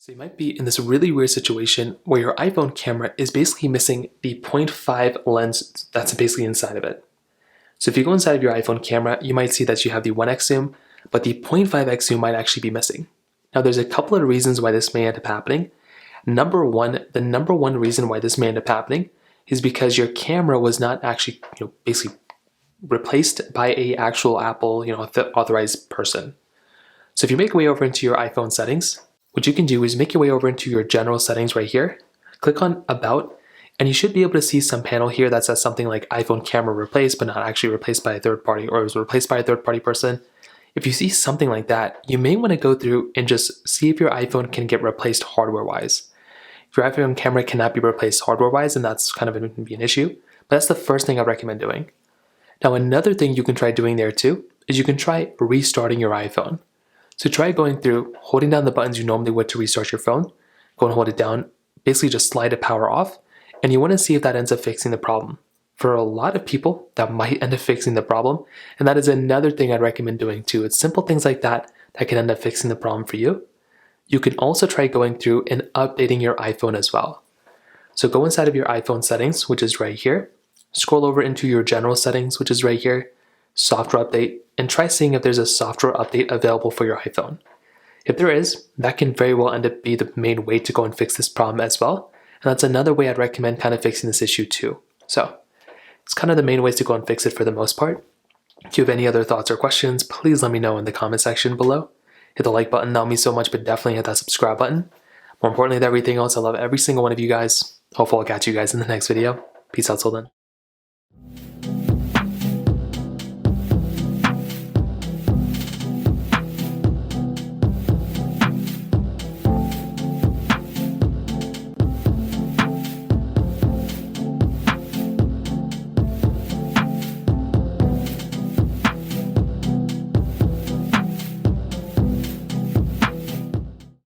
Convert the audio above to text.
So you might be in this really weird situation where your iPhone camera is basically missing the 0.5 lens that's basically inside of it. So if you go inside of your iPhone camera, you might see that you have the 1x zoom, but the 0.5x zoom might actually be missing. Now there's a couple of reasons why this may end up happening. The number one reason why this may end up happening is because your camera was not actually, basically replaced by a actual Apple, authorized person. So if you make your way over into your iPhone settings, what you can do is make your way over into your general settings right here, click on About, and you should be able to see some panel here that says something like iPhone camera replaced, but not actually replaced by a third party, or it was replaced by a third party person. If you see something like that, you may want to go through and just see if your iPhone can get replaced hardware-wise. If your iPhone camera cannot be replaced hardware-wise, then that's kind of going to be an issue, but that's the first thing I recommend doing. Now another thing you can try doing there too, is you can try restarting your iPhone. So try going through, holding down the buttons you normally would to restart your phone, go and hold it down, basically just slide the power off, and you want to see if that ends up fixing the problem. For a lot of people, that might end up fixing the problem, and that is another thing I'd recommend doing too. It's simple things like that that can end up fixing the problem for you. You can also try going through and updating your iPhone as well. So go inside of your iPhone settings, which is right here, scroll over into your general settings, which is right here, software update, and try seeing if there's a software update available for your iPhone. If there is, that can very well end up being the main way to go and fix this problem as well. And that's another way I'd recommend kind of fixing this issue too. So it's kind of the main ways to go and fix it for the most part. If you have any other thoughts or questions, please let me know in the comment section below. Hit the like button, that would mean so much, but definitely hit that subscribe button. More importantly than everything else, I love every single one of you guys. Hopefully I'll catch you guys in the next video. Peace out till then.